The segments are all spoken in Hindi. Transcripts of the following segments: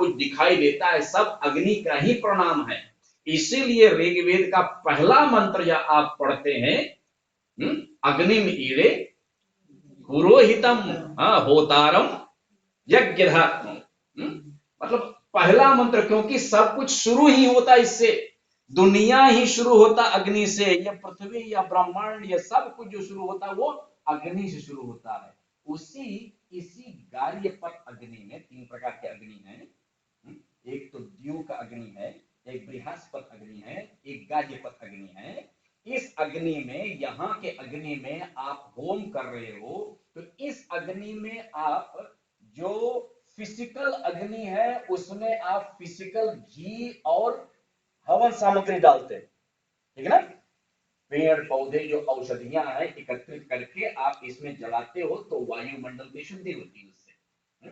कुछ दिखाई देता है सब अग्नि का ही प्रणाम है। इसीलिए ऋग्वेद का पहला मंत्र जब आप पढ़ते हैं, अग्निम ईड़े पुरोहितम होतारम यज्ञधात्म, मतलब पहला मंत्र, क्योंकि सब कुछ शुरू ही होता इससे, दुनिया ही शुरू होता अग्नि से, या पृथ्वी या ब्रह्मांड या सब कुछ जो शुरू होता है वो अग्नि से शुरू होता है। इसी गार्यपथ अग्नि में तीन प्रकार के अग्नि हैं। एक तो द्यू का अग्नि है, एक बृहस्पति अग्नि है, एक गार्यपथ अग्नि है। इस अग्नि में, यहाँ के अग्नि में आप होम कर रहे हो, तो इस अग्नि में आप जो फिजिकल अग्नि है उसमें आप फिजिकल घी और हवन सामग्री डालते हैं, ठीक है ना। पेड़ पौधे जो औषधियां हैं एकत्रित करके आप इसमें जलाते हो तो वायुमंडल में शुद्धि होती है उससे।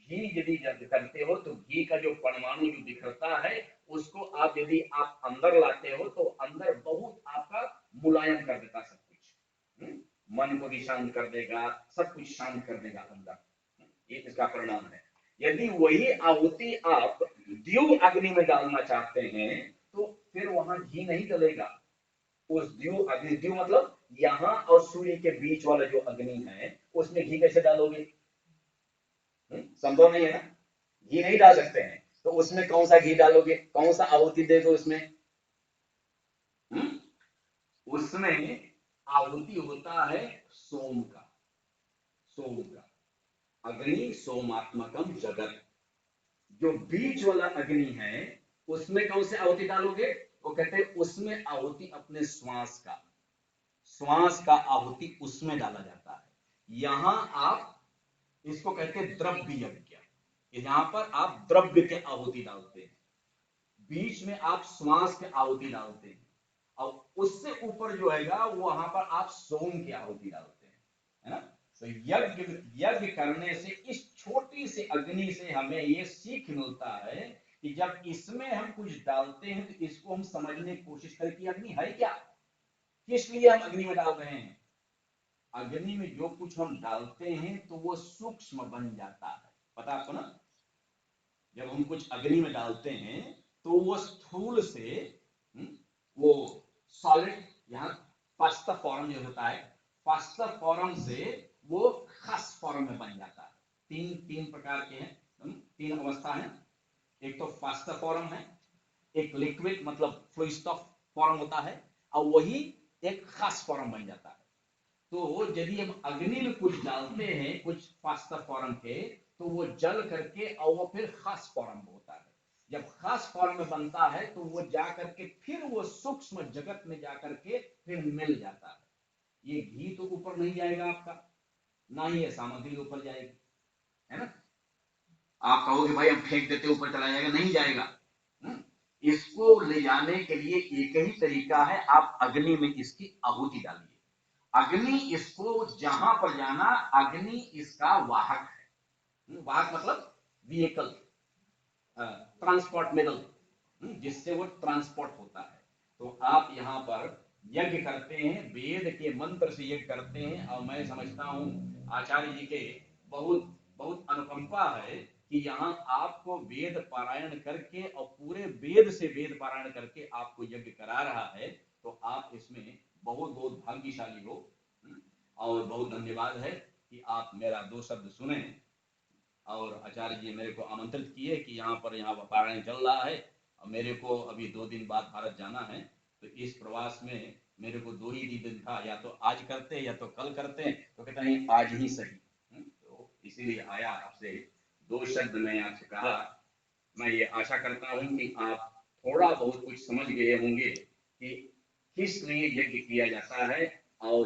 घी यदि करते हो तो घी का जो परमाणु जो बिखरता है उसको आप यदि आप अंदर लाते हो तो अंदर बहुत आपका मुलायम कर देता सब कुछ, मन को भी शांत कर देगा, सब कुछ शांत कर देगा अंदर, ये इसका परिणाम है। यदि वही आहुति आप द्यू अग्नि में डालना चाहते हैं तो फिर वहां घी नहीं डलेगा। उस द्यू अग्नि, द्यू मतलब यहाँ और सूर्य के बीच वाला जो अग्नि है उसमें घी कैसे डालोगे, संभव नहीं है ना, घी नहीं डाल सकते हैं। तो उसमें कौन सा घी डालोगे, कौन सा आहुति देगा उसमें, उसमें आहुति होता है सोम का, सोम का। अग्नि सोमात्मकम जगत, जो बीच वाला अग्नि है उसमें कौन से आहुति डालोगे, वो कहते हैं उसमें आहुति अपने श्वास का आहुति उसमें डाला जाता है। यहां आप इसको कहते हैं द्रव्य यज्ञ, यहां पर आप द्रव्य के आहुति डालते हैं, बीच में आप श्वास के आहुति डालते हैं, और उससे ऊपर जो है वहां पर आप सोम की आहुति डालते हैं, है ना। तो यज्ञ करने से इस छोटी सी अग्नि से हमें ये सीख मिलता है कि जब इसमें हम कुछ डालते हैं तो इसको हम समझने की कोशिश करें कि अग्नि है क्या, किस लिए हम अग्नि में डाल रहे हैं। अग्नि में जो कुछ हम डालते हैं तो वो सूक्ष्म बन जाता है, पता आपको ना। जब हम कुछ अग्नि में डालते हैं तो वो स्थूल से वो सॉलिड, यहाँ फास्ट फॉर्म जो होता है, फास्ट फॉर्म से वो खास फॉर्म में बन जाता है। तीन प्रकार के हैं, तीन अवस्था है। एक तो फास्ट फॉर्म है, एक लिक्विड मतलब फ्लूइड फॉर्म होता है, और वही एक खास फॉर्म बन जाता है। तो यदि हम अग्नि में कुछ डालते हैं कुछ फास्ट फॉर्म के, तो वो जल करके और वो फिर खास फॉर्म होता है। जब खास फॉर्म में बनता है तो वो जा करके फिर वो सूक्ष्म जगत में जा करके फिर मिल जाता है। ये घी तो ऊपर नहीं जाएगा आपका, ना ही ये सामग्री ऊपर जाएगी, है ना। आप कहोगे भाई हम फेंक देते ऊपर चला जाएगा, नहीं जाएगा। इसको ले जाने के लिए एक ही तरीका है, आप अग्नि में इसकी आहुति डालिए। अग्नि इसको जहां पर जाना, अग्नि इसका वाहक है। वाहक मतलब व्हीकल, ट्रांसपोर्ट मिडल, जिससे वो ट्रांसपोर्ट होता है। तो आप यहाँ पर यज्ञ करते हैं, वेद के मंत्र से यज्ञ करते हैं, और मैं समझता हूँ आचार्य जी के बहुत बहुत अनुकंपा है कि यहाँ आपको वेद पारायण करके और पूरे वेद से वेद पारायण करके आपको यज्ञ करा रहा है, तो आप इसमें बहुत बहुत भाग्यशाली हो। और बहुत धन्यवाद है कि आप मेरा दो शब्द सुने, और आचार्य जी मेरे को आमंत्रित किए कि यहाँ पर पारायण चल रहा है, और मेरे को अभी 2 दिन बाद भारत जाना है। तो इस प्रवास में मेरे को 2 ही दिन था, या तो आज करते या तो कल करते, तो कहते हैं आज ही सही। तो इसीलिए आया आपसे 2 शब्द मैं आपसे कहा। मैं ये आशा करता हूँ कि आप थोड़ा बहुत कुछ समझ गए होंगे कि किस लिए यज्ञ किया जाता है, और